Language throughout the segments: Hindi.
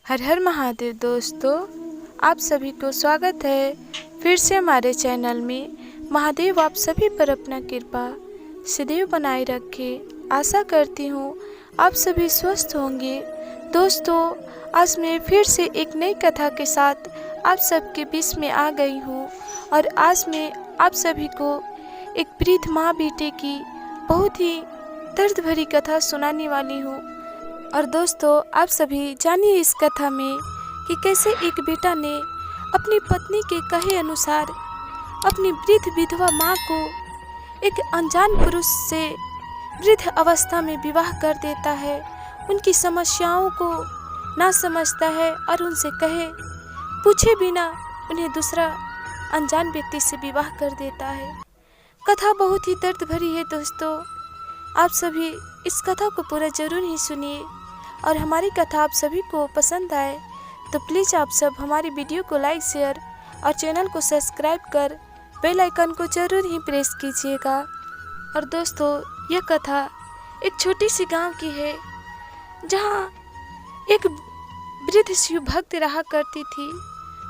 हर हर महादेव दोस्तों, आप सभी को स्वागत है फिर से हमारे चैनल में। महादेव आप सभी पर अपना कृपा सदैव बनाए रखे। आशा करती हूँ आप सभी स्वस्थ होंगे। दोस्तों, आज मैं फिर से एक नई कथा के साथ आप सबके बीच में आ गई हूँ और आज मैं आप सभी को एक वृद्ध माँ बेटे की बहुत ही दर्द भरी कथा सुनाने वाली हूँ। और दोस्तों, आप सभी जानिए इस कथा में कि कैसे एक बेटा ने अपनी पत्नी के कहे अनुसार अपनी वृद्ध विधवा माँ को एक अनजान पुरुष से वृद्ध अवस्था में विवाह कर देता है। उनकी समस्याओं को ना समझता है और उनसे कहे पूछे बिना उन्हें दूसरा अनजान व्यक्ति से विवाह कर देता है। कथा बहुत ही दर्द भरी है दोस्तों, आप सभी इस कथा को पूरा जरूर ही सुनिए। और हमारी कथा आप सभी को पसंद आए तो प्लीज़ आप सब हमारी वीडियो को लाइक, शेयर और चैनल को सब्सक्राइब कर बेल आइकन को जरूर ही प्रेस कीजिएगा। और दोस्तों, यह कथा एक छोटी सी गांव की है जहां एक वृद्ध शिव भक्त रहा करती थी।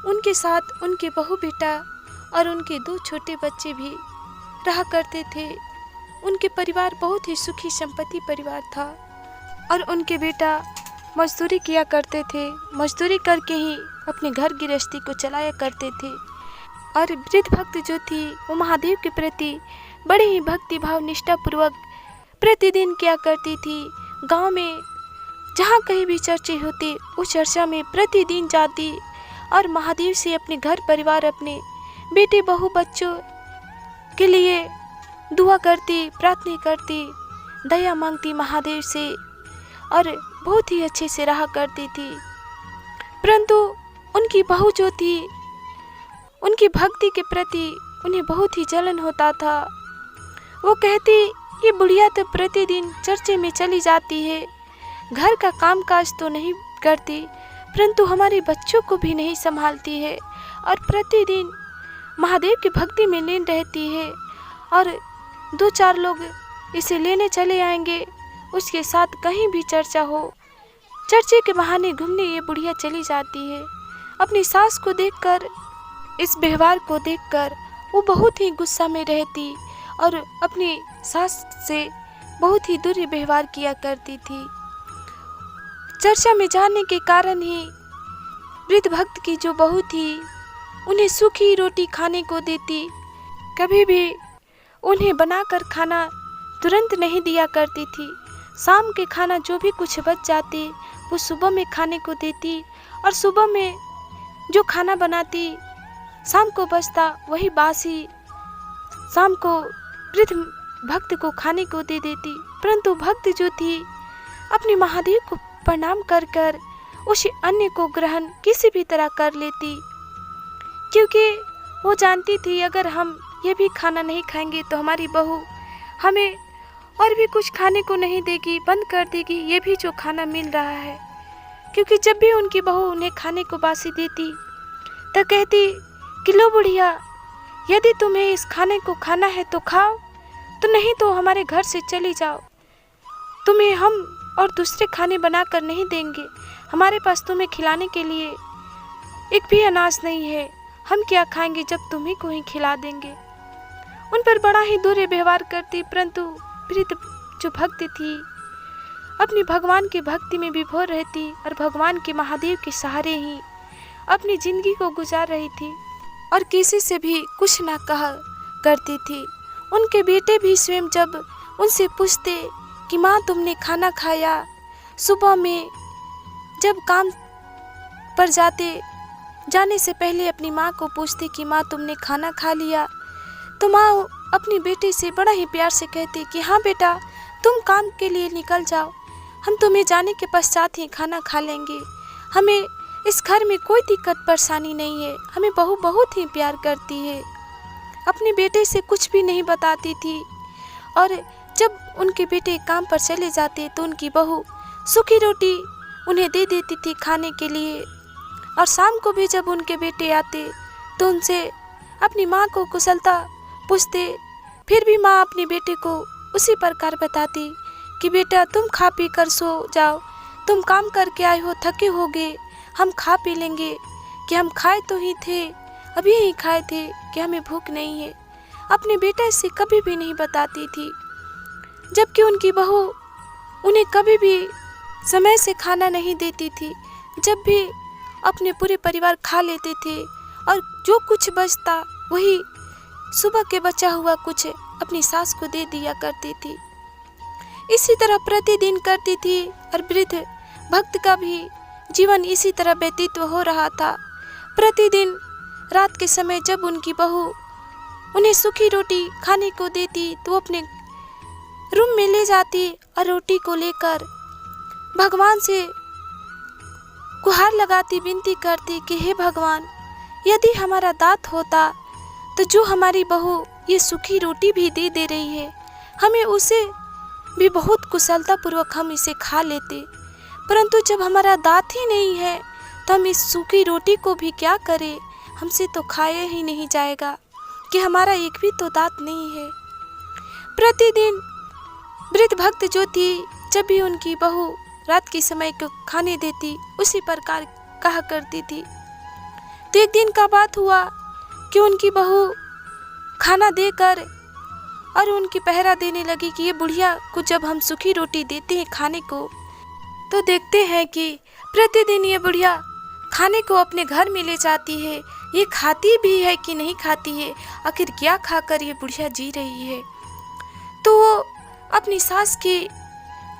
उनके साथ उनके बहू बेटा और उनके 2 छोटे बच्चे भी रहा करते थे। उनके परिवार बहुत ही सुखी संपत्ति परिवार था और उनके बेटा मजदूरी किया करते थे। मजदूरी करके ही अपने घर गृहस्थी को चलाया करते थे। और वृद्ध भक्त जो थी वो महादेव के प्रति बड़े ही भक्ति भाव निष्ठा पूर्वक प्रतिदिन किया करती थी। गांव में जहाँ कहीं भी चर्चा होती उस चर्चा में प्रतिदिन जाती और महादेव से अपने घर परिवार, अपने बेटे बहू बच्चों के लिए दुआ करती, प्रार्थना करती, दया मांगती महादेव से और बहुत ही अच्छे से रहा करती थी। परंतु उनकी बहू जो थी, उनकी भक्ति के प्रति उन्हें बहुत ही जलन होता था। वो कहती ये बुढ़िया तो प्रतिदिन चर्चे में चली जाती है, घर का कामकाज तो नहीं करती परंतु हमारे बच्चों को भी नहीं संभालती है और प्रतिदिन महादेव की भक्ति में लीन रहती है। और 2-4 लोग इसे लेने चले आएंगे, उसके साथ कहीं भी चर्चा हो, चर्चे के बहाने घूमने ये बुढ़िया चली जाती है। अपनी सास को देखकर, इस व्यवहार को देखकर वो बहुत ही गुस्सा में रहती और अपनी सास से बहुत ही दुर्व्यवहार किया करती थी। चर्चा में जाने के कारण ही वृद्ध भक्त की जो बहू थी उन्हें सूखी रोटी खाने को देती, कभी भी उन्हें बनाकर खाना तुरंत नहीं दिया करती थी। शाम के खाना जो भी कुछ बच जाती वो सुबह में खाने को देती और सुबह में जो खाना बनाती शाम को बचता वही बासी शाम को वृद्ध भक्त को खाने को दे देती। परंतु भक्त जो थी अपने महादेव को प्रणाम कर कर उस अन्न को ग्रहण किसी भी तरह कर लेती, क्योंकि वो जानती थी अगर हम ये भी खाना नहीं खाएंगे तो हमारी बहू हमें और भी कुछ खाने को नहीं देगी, बंद कर देगी ये भी जो खाना मिल रहा है। क्योंकि जब भी उनकी बहू उन्हें खाने को बासी देती तो कहती कि लो बुढ़िया, यदि तुम्हें इस खाने को खाना है तो खाओ, तो नहीं तो हमारे घर से चली जाओ। तुम्हें हम और दूसरे खाने बनाकर नहीं देंगे, हमारे पास तुम्हें खिलाने के लिए एक भी अनाज नहीं है, हम क्या खाएंगे जब तुम्हीं को ही खिला देंगे। उन पर बड़ा ही दुर्व्यवहार करती। परंतु वृद्ध जो भक्त थी अपनी भगवान की भक्ति में विभोर रहती और भगवान के महादेव के सहारे ही अपनी जिंदगी को गुजार रही थी और किसी से भी कुछ ना कहा करती थी। उनके बेटे भी स्वयं जब उनसे पूछते कि माँ तुमने खाना खाया, सुबह में जब काम पर जाने से पहले अपनी माँ को पूछते कि माँ तुमने खाना खा लिया, तो माँ अपनी बेटी से बड़ा ही प्यार से कहती कि हाँ बेटा तुम काम के लिए निकल जाओ, हम तुम्हें जाने के पश्चात ही खाना खा लेंगे, हमें इस घर में कोई दिक्कत परेशानी नहीं है। हमें बहू बहुत ही प्यार करती है, अपने बेटे से कुछ भी नहीं बताती थी। और जब उनके बेटे काम पर चले जाते तो उनकी बहू सूखी रोटी उन्हें दे देती थी खाने के लिए। और शाम को भी जब उनके बेटे आते तो उनसे अपनी माँ को कुशलता पूछते, फिर भी माँ अपने बेटे को उसी प्रकार बताती कि बेटा तुम खा पी कर सो जाओ, तुम काम करके आए हो, थके होगे, हम खा पी लेंगे, कि हम खाए तो ही थे, अभी ही खाए थे, कि हमें भूख नहीं है। अपने बेटे से कभी भी नहीं बताती थी, जबकि उनकी बहू उन्हें कभी भी समय से खाना नहीं देती थी। जब भी अपने पूरे परिवार खा लेते थे और जो कुछ बचता वही सुबह के बचा हुआ कुछ अपनी सास को दे दिया करती थी। इसी तरह प्रतिदिन करती थी और वृद्ध भक्त का भी जीवन इसी तरह व्यतीत हो रहा था। प्रतिदिन रात के समय जब उनकी बहू उन्हें सूखी रोटी खाने को देती तो वो अपने रूम में ले जाती और रोटी को लेकर भगवान से गुहार लगाती, विनती करती कि हे भगवान, यदि हमारा दांत होता तो जो हमारी बहू ये सूखी रोटी भी दे रही है, हमें उसे भी बहुत कुशलता पूर्वक हम इसे खा लेते, परंतु जब हमारा दांत ही नहीं है तो हम इस सूखी रोटी को भी क्या करें, हमसे तो खाया ही नहीं जाएगा, कि हमारा एक भी तो दांत नहीं है। प्रतिदिन वृद्ध भक्त जो थी, जब भी उनकी बहू रात के समय को खाने देती उसी प्रकार कहा करती थी। तो एक दिन का बात हुआ कि उनकी बहू खाना देकर और उनकी पहरा देने लगी कि ये बुढ़िया को जब हम सूखी रोटी देते हैं खाने को, तो देखते हैं कि प्रतिदिन ये बुढ़िया खाने को अपने घर में ले जाती है, ये खाती भी है कि नहीं खाती है, आखिर क्या खाकर ये बुढ़िया जी रही है। तो वो अपनी सास की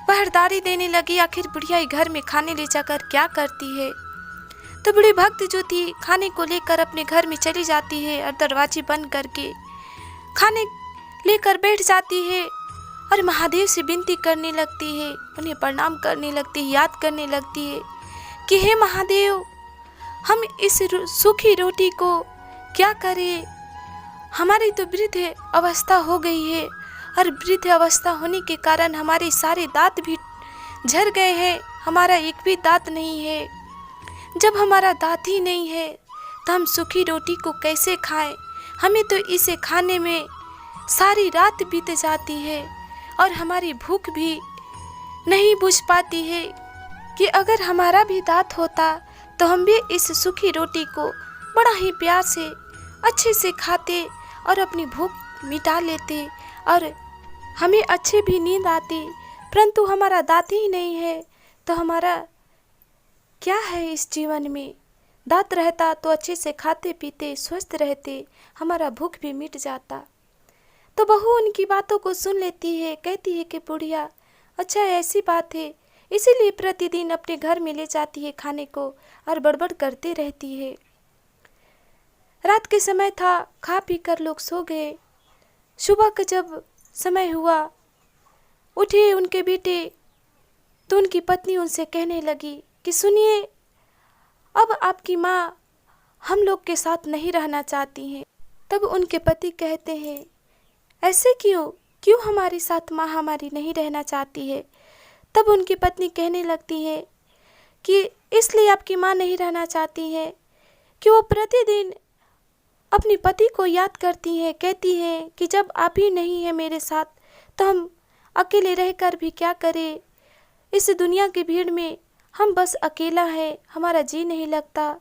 पहरेदारी देने लगी, आखिर बुढ़िया घर में खाने ले जाकर क्या करती है। तो बूढ़ी भक्त जो थी खाने को लेकर अपने घर में चली जाती है और दरवाजे बंद करके खाने लेकर बैठ जाती है और महादेव से विनती करने लगती है, उन्हें प्रणाम करने लगती है, याद करने लगती है कि हे महादेव, हम इस सूखी रोटी को क्या करें, हमारी तो वृद्ध अवस्था हो गई है और वृद्ध अवस्था होने के कारण हमारे सारे दांत भी झड़ गए हैं, हमारा एक भी दांत नहीं है। जब हमारा दांत ही नहीं है तो हम सूखी रोटी को कैसे खाएं, हमें तो इसे खाने में सारी रात बीत जाती है और हमारी भूख भी नहीं बुझ पाती है, कि अगर हमारा भी दांत होता तो हम भी इस सूखी रोटी को बड़ा ही प्यार से अच्छे से खाते और अपनी भूख मिटा लेते और हमें अच्छे भी नींद आती, परंतु हमारा दांत ही नहीं है तो हमारा क्या है इस जीवन में। दांत रहता तो अच्छे से खाते पीते स्वस्थ रहते, हमारा भूख भी मिट जाता। तो बहू उनकी बातों को सुन लेती है, कहती है कि बुढ़िया अच्छा ऐसी बात है, इसीलिए प्रतिदिन अपने घर में ले जाती है खाने को और बड़बड़ करते रहती है। रात के समय था, खा पी कर लोग सो गए। सुबह का जब समय हुआ, उठे उनके बेटे, तो उनकी पत्नी उनसे कहने लगी कि सुनिए, अब आपकी माँ हम लोग के साथ नहीं रहना चाहती हैं। तब उनके पति कहते हैं ऐसे क्यों हमारे साथ माँ हमारी नहीं रहना चाहती है। तब उनकी पत्नी कहने लगती है कि इसलिए आपकी माँ नहीं रहना चाहती है कि वो प्रतिदिन अपने पति को याद करती हैं, कहती हैं कि जब आप ही नहीं हैं मेरे साथ तो हम अकेले रहकर भी क्या करें, इस दुनिया की भीड़ में हम बस अकेला है, हमारा जी नहीं लगता,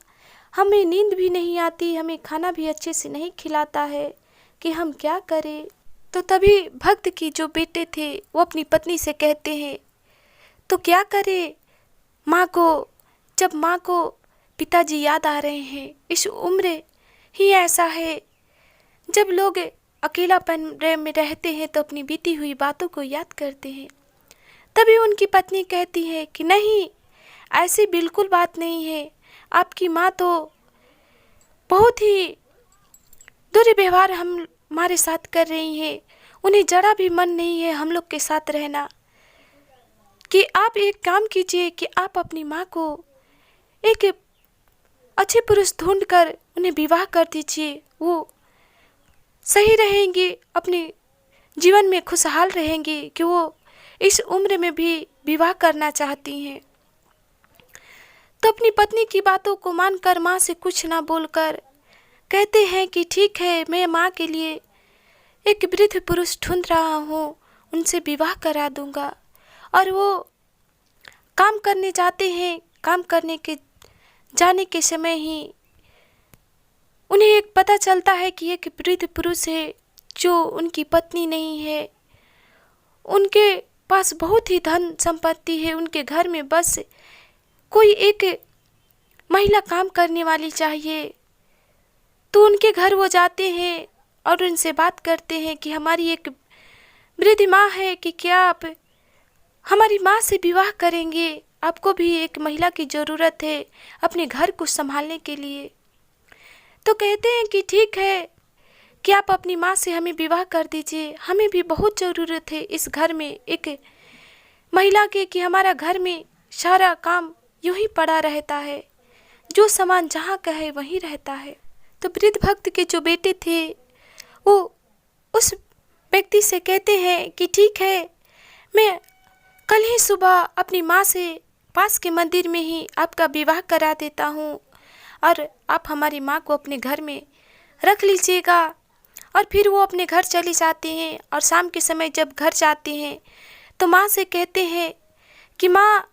हमें नींद भी नहीं आती, हमें खाना भी अच्छे से नहीं खिलाता है, कि हम क्या करें। तो तभी भक्त की जो बेटे थे वो अपनी पत्नी से कहते हैं तो क्या करें, जब माँ को पिताजी याद आ रहे हैं, इस उम्र ही ऐसा है, जब लोग अकेलापन में रहते हैं तो अपनी बीती हुई बातों को याद करते हैं। तभी उनकी पत्नी कहती है कि नहीं, ऐसी बिल्कुल बात नहीं है, आपकी माँ तो बहुत ही दुर्व्यवहार हमारे साथ कर रही है, उन्हें जरा भी मन नहीं है हम लोग के साथ रहना, कि आप एक काम कीजिए कि आप अपनी माँ को एक अच्छे पुरुष ढूंढकर उन्हें विवाह कर दीजिए, वो सही रहेंगे, अपने जीवन में खुशहाल रहेंगे, कि वो इस उम्र में भी विवाह करना चाहती हैं। तो अपनी पत्नी की बातों को मानकर माँ से कुछ ना बोलकर कहते हैं कि ठीक है, मैं माँ के लिए एक वृद्ध पुरुष ढूंढ रहा हूँ, उनसे विवाह करा दूंगा। और वो काम करने जाते हैं, काम करने के जाने के समय ही उन्हें एक पता चलता है कि एक वृद्ध पुरुष है जो उनकी पत्नी नहीं है। उनके पास बहुत ही धन संपत्ति है, उनके घर में बस कोई एक महिला काम करने वाली चाहिए। तो उनके घर वो जाते हैं और उनसे बात करते हैं कि हमारी एक वृद्ध माँ है, कि क्या आप हमारी माँ से विवाह करेंगे? आपको भी एक महिला की ज़रूरत है अपने घर को संभालने के लिए। तो कहते हैं कि ठीक है कि आप अपनी माँ से हमें विवाह कर दीजिए, हमें भी बहुत ज़रूरत है इस घर में एक महिला के, कि हमारा घर में सारा काम यूं ही पड़ा रहता है, जो सामान जहाँ का है वहीं रहता है। तो वृद्ध भक्त के जो बेटे थे वो उस व्यक्ति से कहते हैं कि ठीक है, मैं कल ही सुबह अपनी माँ से पास के मंदिर में ही आपका विवाह करा देता हूँ और आप हमारी माँ को अपने घर में रख लीजिएगा। और फिर वो अपने घर चले जाते हैं और शाम के समय जब घर जाते हैं तो माँ से कहते हैं कि माँ,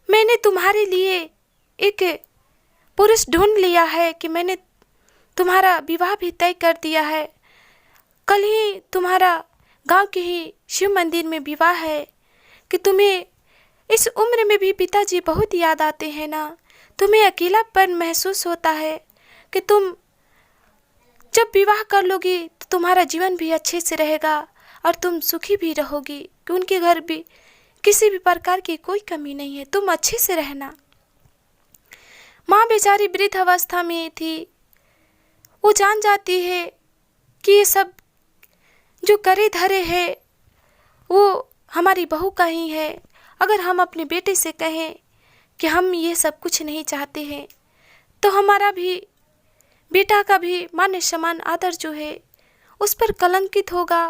मैंने तुम्हारे लिए एक पुरुष ढूंढ लिया है, कि मैंने तुम्हारा विवाह भी तय कर दिया है। कल ही तुम्हारा गांव के ही शिव मंदिर में विवाह है, कि तुम्हें इस उम्र में भी पिताजी बहुत याद आते हैं ना, तुम्हें अकेलापन महसूस होता है, कि तुम जब विवाह कर लोगी तो तुम्हारा जीवन भी अच्छे से रहेगा और तुम सुखी भी रहोगी, कि उनके घर भी किसी भी प्रकार की कोई कमी नहीं है, तुम अच्छे से रहना। माँ बेचारी वृद्ध अवस्था में थी, वो जान जाती है कि ये सब जो करे धरे है वो हमारी बहू का ही है। अगर हम अपने बेटे से कहें कि हम ये सब कुछ नहीं चाहते हैं तो हमारा भी बेटा का भी मान सम्मान आदर जो है उस पर कलंकित होगा।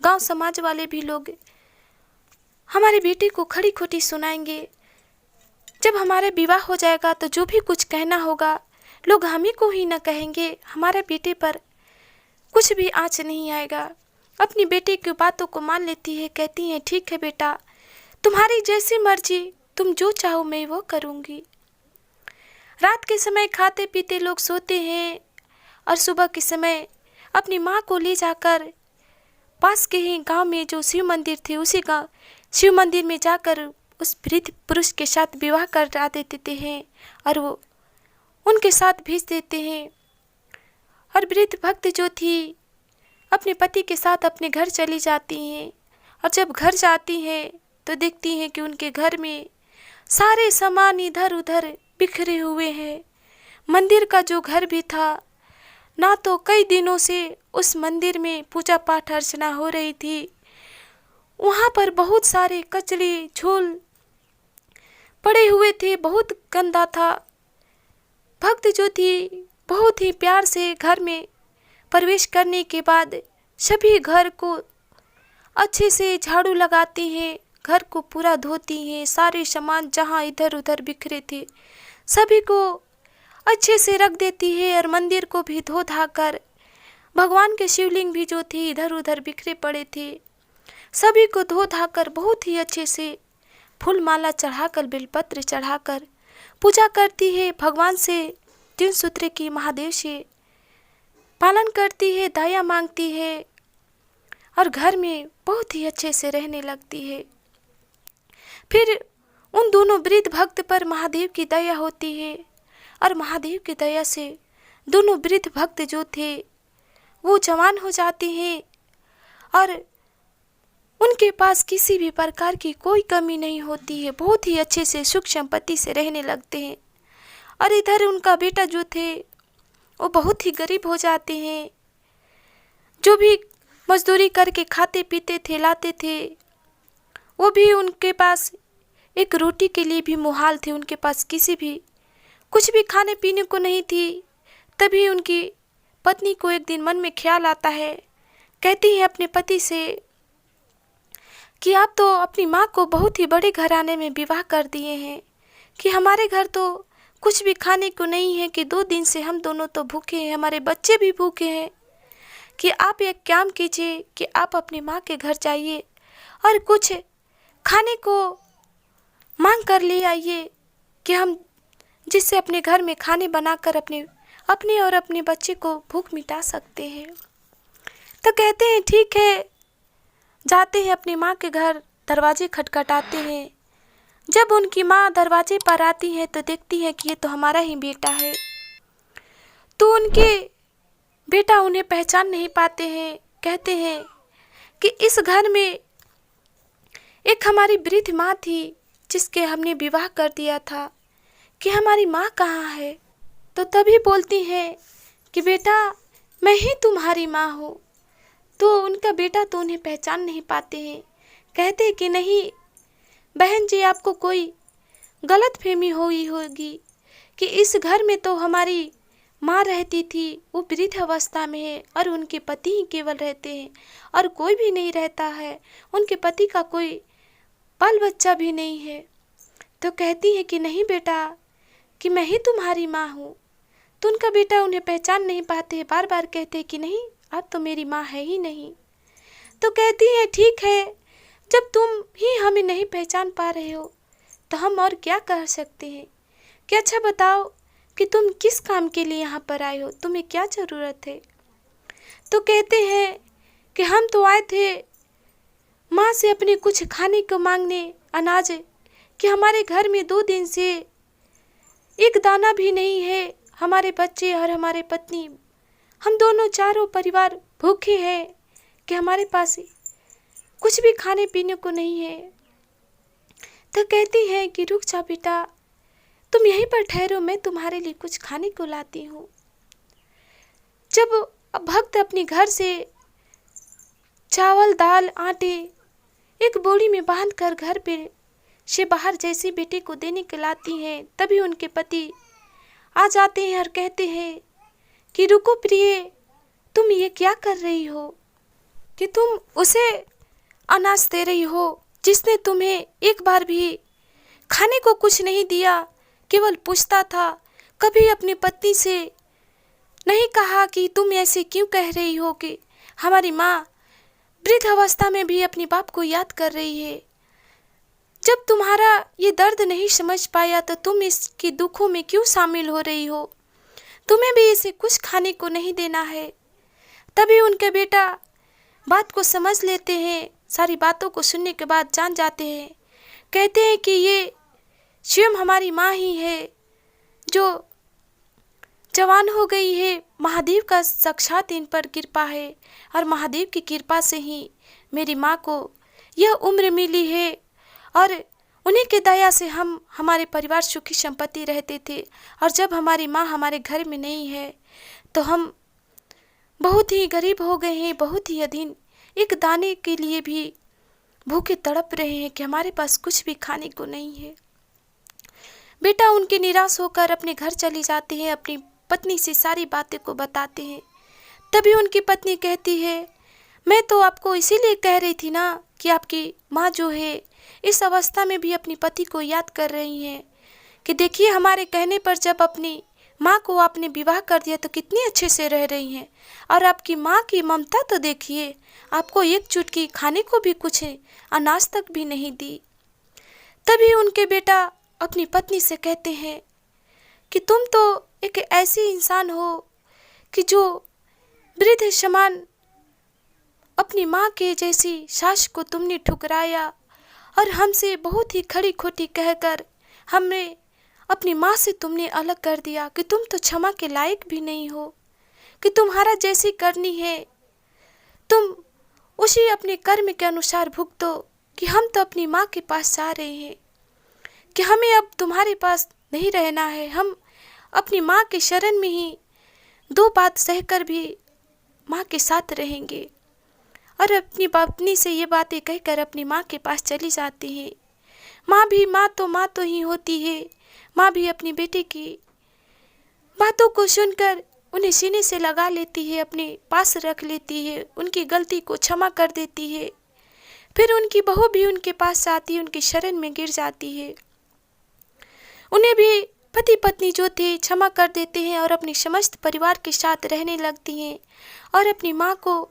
गांव समाज वाले भी लोग हमारे बेटे को खड़ी खोटी सुनाएंगे। जब हमारे विवाह हो जाएगा तो जो भी कुछ कहना होगा लोग हम ही को ही न कहेंगे, हमारे बेटे पर कुछ भी आँच नहीं आएगा। अपनी बेटे की बातों को मान लेती है, कहती है ठीक है बेटा, तुम्हारी जैसी मर्जी, तुम जो चाहो मैं वो करूँगी। रात के समय खाते पीते लोग सोते हैं और सुबह के समय अपनी माँ को ले जाकर पास के ही गांव में जो शिव मंदिर थे उसी गांव शिव मंदिर में जाकर उस वृद्ध पुरुष के साथ विवाह करा देते हैं और वो उनके साथ भेज देते हैं। और वृद्ध भक्त जो थी अपने पति के साथ अपने घर चली जाती हैं और जब घर जाती हैं तो देखती हैं कि उनके घर में सारे सामान इधर उधर बिखरे हुए हैं। मंदिर का जो घर भी था ना, तो कई दिनों से उस मंदिर में पूजा पाठ अर्चना हो रही थी, वहाँ पर बहुत सारे कचरे झोल पड़े हुए थे, बहुत गंदा था। भक्त जो थी बहुत ही प्यार से घर में प्रवेश करने के बाद सभी घर को अच्छे से झाड़ू लगाती हैं, घर को पूरा धोती हैं, सारे सामान जहाँ इधर उधर बिखरे थे सभी को अच्छे से रख देती है और मंदिर को भी धो धा कर भगवान के शिवलिंग भी जो थे इधर उधर बिखरे पड़े थे सभी को धो धा कर बहुत ही अच्छे से फूल माला चढ़ाकर बेलपत्र चढ़ाकर पूजा करती है। भगवान से 3 सूत्र की महादेव से पालन करती है, दया मांगती है और घर में बहुत ही अच्छे से रहने लगती है। फिर उन दोनों वृद्ध भक्त पर महादेव की दया होती है और महादेव की दया से दोनों वृद्ध भक्त जो थे वो जवान हो जाते हैं और उनके पास किसी भी प्रकार की कोई कमी नहीं होती है, बहुत ही अच्छे से सुख संपत्ति से रहने लगते हैं। और इधर उनका बेटा जो थे वो बहुत ही गरीब हो जाते हैं, जो भी मजदूरी करके खाते पीते थे लाते थे वो भी उनके पास एक रोटी के लिए भी मुहाल थे, उनके पास किसी भी कुछ भी खाने पीने को नहीं थी। तभी उनकी पत्नी को एक दिन मन में ख्याल आता है, कहती है अपने पति से कि आप तो अपनी माँ को बहुत ही बड़े घराने में विवाह कर दिए हैं, कि हमारे घर तो कुछ भी खाने को नहीं है, कि 2 दिन से हम दोनों तो भूखे हैं, हमारे बच्चे भी भूखे हैं, कि आप एक काम कीजिए कि आप अपनी माँ के घर जाइए और कुछ खाने को मांग कर ले आइए कि हम जिससे अपने घर में खाने बनाकर अपने और अपने बच्चे को भूख मिटा सकते हैं। तो कहते हैं ठीक है, जाते हैं अपनी माँ के घर, दरवाजे खटखटाते हैं। जब उनकी माँ दरवाजे पर आती है तो देखती है कि ये तो हमारा ही बेटा है। तो उनके बेटा उन्हें पहचान नहीं पाते हैं। कहते हैं कि इस घर में एक हमारी वृद्ध माँ थी जिसके हमने विवाह कर दिया था, कि हमारी माँ कहाँ है। तो तभी बोलती हैं कि बेटा मैं ही तुम्हारी माँ हूँ। तो उनका बेटा तो उन्हें पहचान नहीं पाते हैं। कहते हैं कि नहीं बहन जी, आपको कोई गलतफहमी हुई होगी कि इस घर में तो हमारी माँ रहती थी, वो वृद्ध अवस्था में है और उनके पति ही केवल रहते हैं और कोई भी नहीं रहता है। उनके पति का कोई बाल बच्चा भी नहीं है। तो कहती है कि नहीं बेटा, कि मैं ही तुम्हारी माँ हूँ। तो उनका बेटा उन्हें पहचान नहीं पाते, बार बार कहते हैं कि नहीं आप तो मेरी माँ है ही नहीं। तो कहती है ठीक है, जब तुम ही हमें नहीं पहचान पा रहे हो तो हम और क्या कर सकते हैं। कि अच्छा बताओ कि तुम किस काम के लिए यहाँ पर आए हो, तुम्हें क्या ज़रूरत है। तो कहते हैं कि हम तो आए थे माँ से अपने कुछ खाने को मांगने, अनाज, कि हमारे घर में 2 दिन से एक दाना भी नहीं है। हमारे बच्चे और हमारे पत्नी, हम दोनों चारों परिवार भूखे हैं कि हमारे पास कुछ भी खाने पीने को नहीं है। तो कहती है कि रुक जा बेटा, तुम यहीं पर ठहरो, मैं तुम्हारे लिए कुछ खाने को लाती हूँ। जब भक्त अपने घर से चावल दाल आटे एक बोरी में बांध कर घर पे से बाहर जैसे बेटे को देने के लाती हैं, तभी उनके पति आ जाते हैं और कहते हैं कि रुको प्रिय, तुम ये क्या कर रही हो कि तुम उसे अनाज दे रही हो जिसने तुम्हें एक बार भी खाने को कुछ नहीं दिया, केवल पूछता था। कभी अपनी पत्नी से नहीं कहा कि तुम ऐसे क्यों कह रही हो कि हमारी माँ वृद्ध अवस्था में भी अपने बाप को याद कर रही है। जब तुम्हारा ये दर्द नहीं समझ पाया तो तुम इसके दुखों में क्यों शामिल हो रही हो, तुम्हें भी इसे कुछ खाने को नहीं देना है। तभी उनके बेटा बात को समझ लेते हैं, सारी बातों को सुनने के बाद जान जाते हैं। कहते हैं कि ये स्वयं हमारी माँ ही है जो जवान हो गई है। महादेव का साक्षात इन पर कृपा है और महादेव की कृपा से ही मेरी माँ को यह उम्र मिली है और उन्हीं की दया से हम हमारे परिवार सुखी संपत्ति रहते थे। और जब हमारी माँ हमारे घर में नहीं है तो हम बहुत ही गरीब हो गए हैं, बहुत ही अधीन, एक दाने के लिए भी भूखे तड़प रहे हैं कि हमारे पास कुछ भी खाने को नहीं है। बेटा उनके निराश होकर अपने घर चली जाती है, अपनी पत्नी से सारी बातें को बताते हैं। तभी उनकी पत्नी कहती है मैं तो आपको इसीलिए कह रही थी ना कि आपकी माँ जो है इस अवस्था में भी अपनी पति को याद कर रही हैं, कि देखिए हमारे कहने पर जब अपनी माँ को आपने विवाह कर दिया तो कितनी अच्छे से रह रही हैं। और आपकी माँ की ममता तो देखिए, आपको एक चुटकी खाने को भी कुछ अनाज तक भी नहीं दी। तभी उनके बेटा अपनी पत्नी से कहते हैं कि तुम तो एक ऐसी इंसान हो कि जो वृद्ध समान अपनी माँ के जैसी सास को तुमने ठुकराया और हमसे बहुत ही खड़ी खोटी कहकर हमें अपनी माँ से तुमने अलग कर दिया, कि तुम तो क्षमा के लायक भी नहीं हो, कि तुम्हारा जैसी करनी है तुम उसी अपने कर्म के अनुसार भुगतो, कि हम तो अपनी माँ के पास जा रहे हैं, कि हमें अब तुम्हारे पास नहीं रहना है। हम अपनी माँ के शरण में ही 2 बात सहकर भी माँ के साथ रहेंगे। और अपनी पत्नी से ये बातें कहकर अपनी माँ के पास चली जाती हैं। माँ तो ही होती है। माँ भी अपनी बेटे की बातों को सुनकर उन्हें सीने से लगा लेती है, अपने पास रख लेती है, उनकी गलती को क्षमा कर देती है। फिर उनकी बहू भी उनके पास आती है, उनकी शरण में गिर जाती है। उन्हें भी पति पत्नी जो थे क्षमा कर देते हैं और अपने समस्त परिवार के साथ रहने लगती हैं। और अपनी माँ को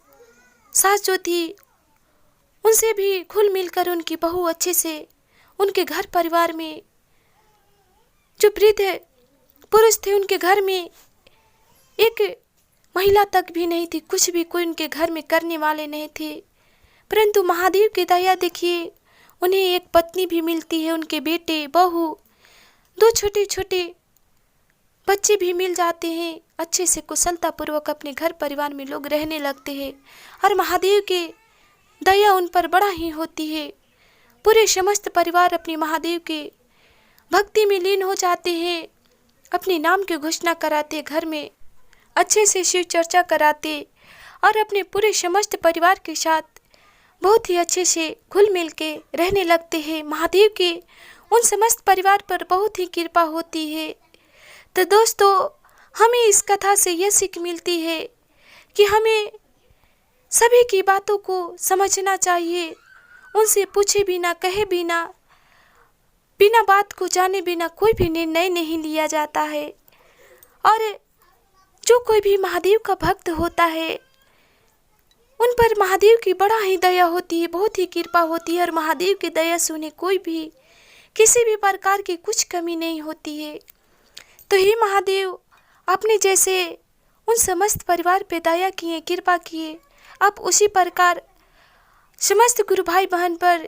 सास जो थी उनसे भी घुल मिलकर उनकी बहू अच्छे से उनके घर परिवार में जो वृद्ध पुरुष थे, उनके घर में एक महिला तक भी नहीं थी, कुछ भी कोई उनके घर में करने वाले नहीं थे। परंतु महादेव की दया देखिए, उन्हें एक पत्नी भी मिलती है, उनके बेटे बहू, 2 छोटे छोटे बच्चे भी मिल जाते हैं। अच्छे से कुशलतापूर्वक अपने घर परिवार में लोग रहने लगते हैं और महादेव के दया उन पर बड़ा ही होती है। पूरे समस्त परिवार अपने महादेव के भक्ति में लीन हो जाते हैं, अपने नाम की घोषणा कराते, घर में अच्छे से शिव चर्चा कराते और अपने पूरे समस्त परिवार के साथ बहुत ही अच्छे से घुल मिल के रहने लगते हैं। महादेव के उन समस्त परिवार पर बहुत ही कृपा होती है। तो दोस्तों, हमें इस कथा से यह सीख मिलती है कि हमें सभी की बातों को समझना चाहिए, उनसे पूछे बिना, कहे बिना, बिना बात को जाने बिना कोई भी निर्णय नहीं लिया जाता है। और जो कोई भी महादेव का भक्त होता है, उन पर महादेव की बड़ा ही दया होती है, बहुत ही कृपा होती है और महादेव की दया से उन्हें कोई भी किसी भी प्रकार की कुछ कमी नहीं होती है। तो हे महादेव, आपने जैसे उन समस्त परिवार पे दया किए, कृपा किए, आप उसी प्रकार समस्त गुरु भाई बहन पर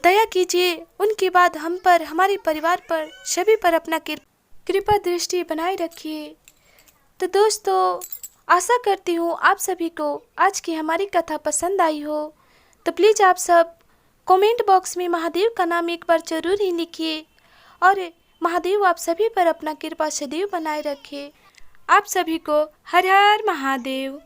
दया कीजिए। उनके बाद हम पर, हमारे परिवार पर, सभी पर अपना कृपा दृष्टि बनाए रखिए। तो दोस्तों, आशा करती हूँ आप सभी को आज की हमारी कथा पसंद आई हो। तो प्लीज़ आप सब कमेंट बॉक्स में महादेव का नाम एक बार जरूर ही लिखिए और महादेव आप सभी पर अपना कृपा सदैव बनाए रखे। आप सभी को हर हर महादेव।